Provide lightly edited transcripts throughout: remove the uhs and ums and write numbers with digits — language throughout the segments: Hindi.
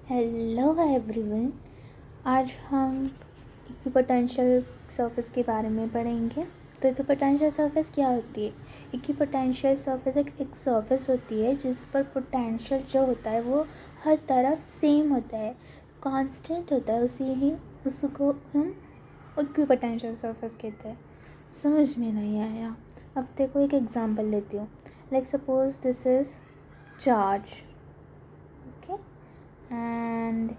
Hello everyone. आज हम इक्विपोटेंशियल सरफेस के बारे में पढ़ेंगे। तो इक्विपोटेंशियल सरफेस क्या होती है? इक्विपोटेंशियल सरफेस एक सरफेस होती है जिस पर पोटेंशियल जो होता है वो हर तरफ सेम होता है, कांस्टेंट होता है, उसको हम इक्विपोटेंशियल सरफेस कहते हैं। समझ में नहीं आया? अब देखो एक एग्जांपल लेती हूँ। Like suppose this is charge, okay, and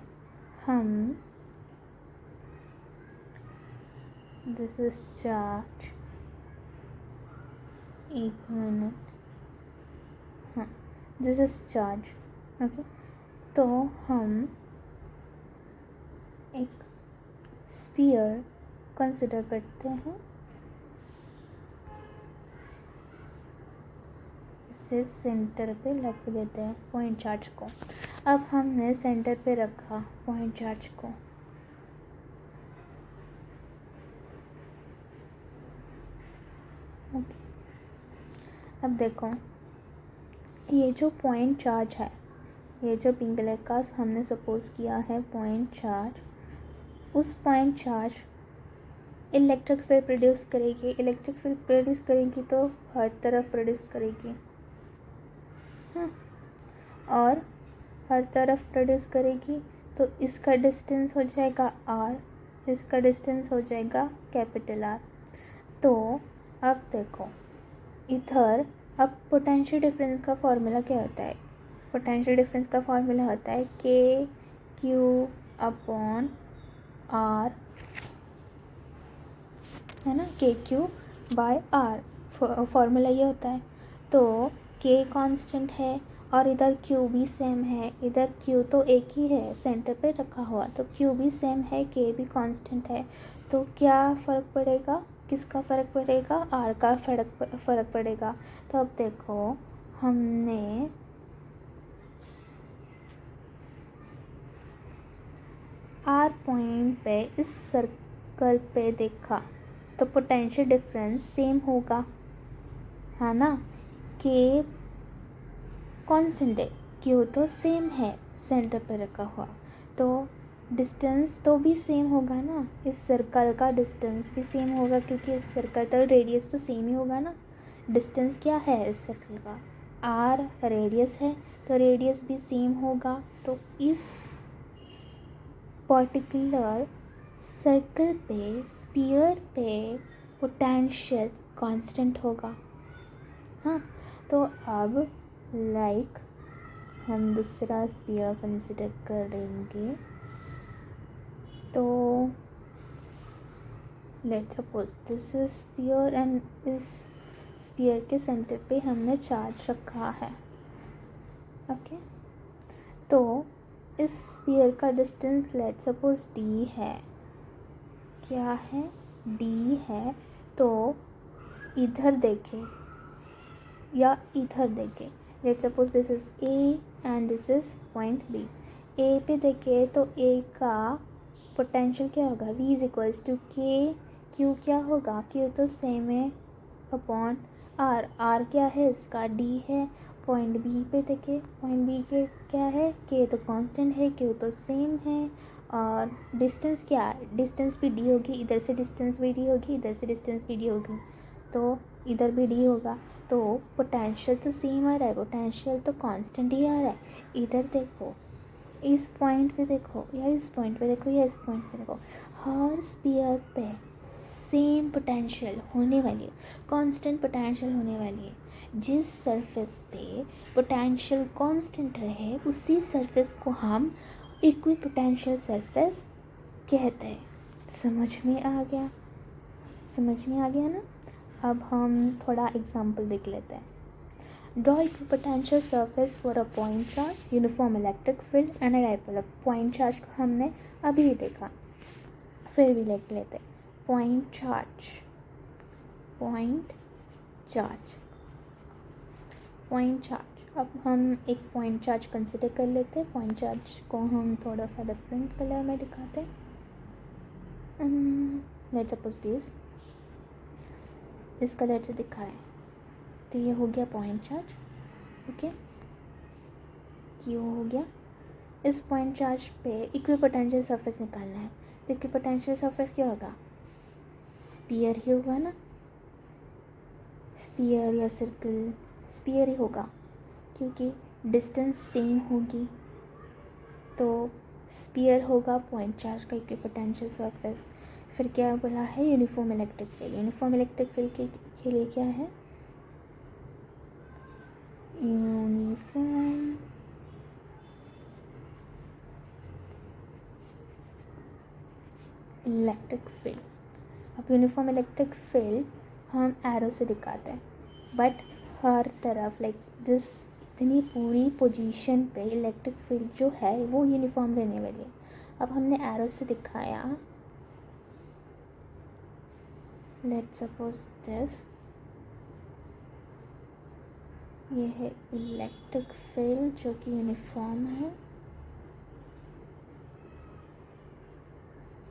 this is charge. एक मिनट, हाँ, दिस इज चार्ज, ओके। तो हम एक स्फीयर कंसिडर करते हैं, इसे सेंटर पे रख देते हैं पॉइंट चार्ज को। अब हमने सेंटर पे रखा पॉइंट चार्ज को, ओके। अब देखो ये जो पॉइंट चार्ज है, ये जो पिंक कलर का हमने सपोज किया है पॉइंट चार्ज, उस point charge electric field produce करेगी। इलेक्ट्रिक फील्ड प्रोड्यूस करेगी तो हर तरफ प्रोड्यूस करेगी, हाँ, और हर तरफ प्रोड्यूस करेगी तो इसका डिस्टेंस हो जाएगा r, इसका डिस्टेंस हो जाएगा कैपिटल R। तो अब देखो इधर, अब पोटेंशियल डिफरेंस का फॉर्मूला क्या होता है? पोटेंशियल डिफरेंस का फॉर्मूला होता है के क्यू अपॉन आर, है ना, के क्यू बाय आर, फॉर्मूला ये होता है। तो के कांस्टेंट है और इधर क्यू भी सेम है, इधर क्यू तो एक ही है सेंटर पे रखा हुआ, तो क्यू भी सेम है, के भी कांस्टेंट है। तो क्या फ़र्क पड़ेगा? किसका फ़र्क पड़ेगा? आर का फ़र्क पड़ेगा। तो अब देखो हमने आर पॉइंट पे इस सर्कल पे देखा तो पोटेंशियल डिफरेंस सेम होगा, है ना। के कांस्टेंट है, क्यू तो सेम है सेंटर पे रखा हुआ, तो डिस्टेंस तो भी सेम होगा ना। इस सर्कल का डिस्टेंस भी सेम होगा क्योंकि इस सर्कल का रेडियस तो सेम ही होगा ना। डिस्टेंस क्या है इस सर्कल का? आर रेडियस है, तो रेडियस भी सेम होगा। तो इस पर्टिकुलर सर्कल पे, स्फीयर पे पोटेंशियल कांस्टेंट होगा, हाँ। तो अब लाइक हम दूसरा स्फीयर कंसिडर करेंगे। तो let's suppose this is sphere and इस स्फीयर के सेंटर पे हमने चार्ज रखा है, ओके। तो इस स्फीयर का डिस्टेंस लेट्स सपोज डी है। क्या है? डी है। तो इधर देखें या इधर देखें, let's suppose this is A and this is point B. A पे देखें तो ए का पोटेंशियल क्या होगा? v is equals to K Q. क्या होगा? क्यू तो सेम है अपॉन आर। आर क्या है इसका? डी है। पॉइंट बी पे देखें, पॉइंट बी के क्या है? के तो कांस्टेंट है, क्यू तो सेम है, और डिस्टेंस क्या है? डिस्टेंस भी डी होगी, इधर से डिस्टेंस भी डी होगी, इधर से डिस्टेंस भी डी होगी, तो इधर भी डी होगा। तो पोटेंशियल तो सेम आ रहा है, पोटेंशियल तो कांस्टेंट ही आ रहा है। इधर देखो, इस पॉइंट पे देखो, या इस पॉइंट पे देखो, या इस पॉइंट पे देखो, हर स्फीयर पे सेम पोटेंशियल होने वाली है, कांस्टेंट पोटेंशियल होने वाली है। जिस सरफेस पे पोटेंशियल कांस्टेंट रहे उसी सरफेस को हम इक्विपोटेंशियल सरफेस कहते हैं। समझ में आ गया? समझ में आ गया ना? अब हम थोड़ा एग्जाम्पल देख लेते हैं। Draw equipotential surface for a point charge, uniform electric field and a dipole. Point charge को हमने अभी देखा, फिर भी लिख लेते हैं। Point charge, point charge, point charge. अब हम एक पॉइंट चार्ज कंसिडर कर लेते हैं। पॉइंट चार्ज को हम थोड़ा सा डिफरेंट कलर में दिखाते हैं। लेट्स सपोज दिस, इस कलर से दिखाएं तो ये हो गया पॉइंट चार्ज, ओके। क्यू हो गया, इस पॉइंट चार्ज पे इक्विपोटेंशियल सरफेस निकालना है, तो इक्विपोटेंशियल सरफेस क्या होगा, स्फीयर ही होगा ना, स्फीयर या सर्कल, स्फीयर ही होगा क्योंकि डिस्टेंस सेम होगी, तो स्फीयर होगा पॉइंट चार्ज का इक्विपोटेंशियल सरफेस। फिर क्या बोला है, uniform electric field. Uniform electric field के लिए क्या है, यूनिफॉर्म इलेक्ट्रिक फील्ड। अब यूनिफॉर्म इलेक्ट्रिक फील्ड हम एरो से दिखाते हैं, बट हर तरफ लाइक दिस इतनी पूरी पोजीशन पे इलेक्ट्रिक फील्ड जो है वो यूनिफॉर्म रहने वाली है। अब हमने एरो से दिखाया, लेट्स सपोज दिस, ये है इलेक्ट्रिक फील्ड जो कि यूनिफॉर्म है।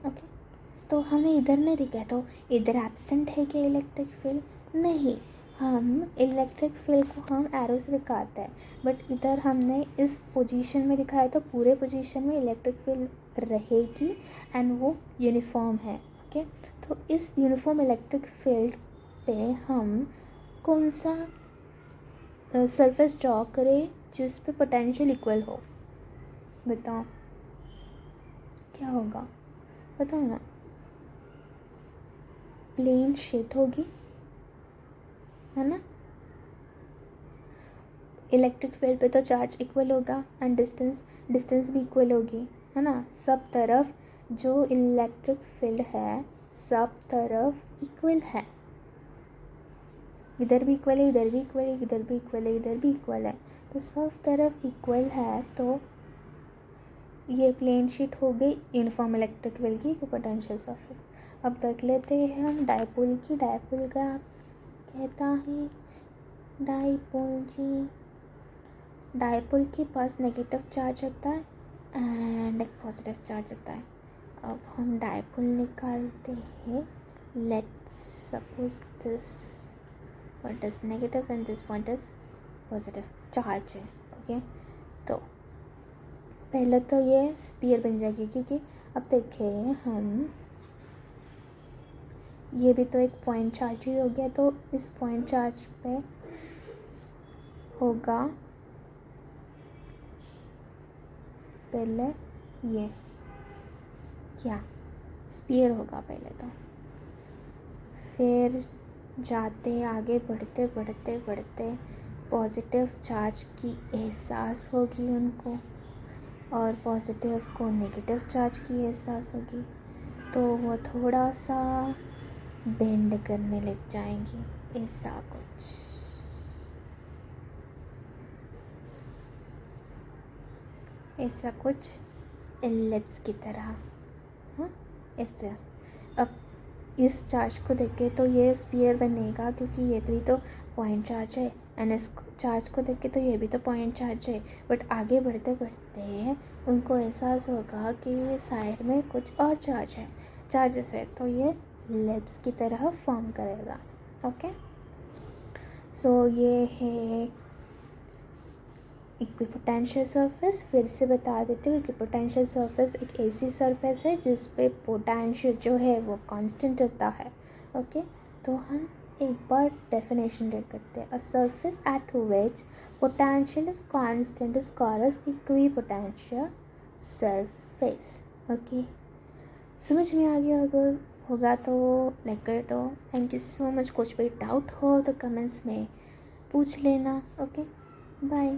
ओके, तो हमें इधर नहीं दिखा, तो इधर एब्सेंट है क्या इलेक्ट्रिक फील्ड, नहीं, हम इलेक्ट्रिक फील्ड को हम एरो से दिखाते हैं, बट इधर हमने इस पोजीशन में दिखाया तो पूरे पोजीशन में इलेक्ट्रिक फील्ड रहेगी एंड वो यूनिफॉर्म है। ओके, तो इस यूनिफॉर्म इलेक्ट्रिक फील्ड पे हम कौन सा सरफेस ड्रॉ करें जिस पे पोटेंशियल इक्वल हो, बताओ क्या होगा, बताओ ना, प्लेन शीट होगी, है ना। इलेक्ट्रिक फील्ड पे तो चार्ज इक्वल होगा एंड डिस्टेंस भी इक्वल होगी, है ना। सब तरफ जो इलेक्ट्रिक फील्ड है सब तरफ इक्वल है, इधर भी इक्वल है, इधर भी इक्वल है, इधर भी इक्वल है, इधर भी इक्वल है, तो सब तरफ इक्वल है, तो ये प्लेन शीट हो गई यूनिफॉर्म इलेक्ट्रिक फील्ड की पोटेंशियल सरफेस। अब देख लेते हैं हम डायपोल की। डायपोल का कहता है, डायपोल के पास नेगेटिव चार्ज होता है एंड एक पॉजिटिव चार्ज होता है। अब हम डायपोल निकालते हैं, let's suppose this point is negative and this point is positive charge है। ओके, तो पहले तो ये स्फीयर बन जाएगी, क्योंकि अब देखिए हम, ये भी तो एक पॉइंट चार्ज ही हो गया, तो इस पॉइंट चार्ज पे होगा पहले ये क्या, स्फीयर होगा पहले, तो फिर जाते आगे बढ़ते बढ़ते बढ़ते पॉजिटिव चार्ज की एहसास होगी उनको, और पॉजिटिव को नेगेटिव चार्ज की एहसास होगी, तो वो थोड़ा सा बेंड करने लग जाएंगी, ऐसा कुछ एलिप्स की तरह, हाँ ऐसे। अब इस चार्ज को देखे तो ये स्फीयर बनेगा, क्योंकि ये तो पॉइंट चार्ज है, एंड इस चार्ज को देख के तो ये भी तो पॉइंट चार्ज है, बट आगे बढ़ते बढ़ते उनको एहसास होगा कि साइड में कुछ और चार्जेस है, तो ये एलिप्स की तरह फॉर्म करेगा। ओके, सो ये है इक्विपोटेंशियल सरफेस। फिर से बता देते हैं, इक्विपोटेंशियल सरफेस एक ऐसी सरफेस है जिस पे पोटेंशियल जो है वो कांस्टेंट रहता है। ओके, तो हम एक बार डेफिनेशन रेड करते हैं, a surface at which potential is constant is called as equipotential surface. Okay, समझ में आ गया अगर होगा तो लाइक कर दो। Thank you so much. कुछ भी डाउट हो तो कमेंट्स में पूछ लेना। Okay, bye.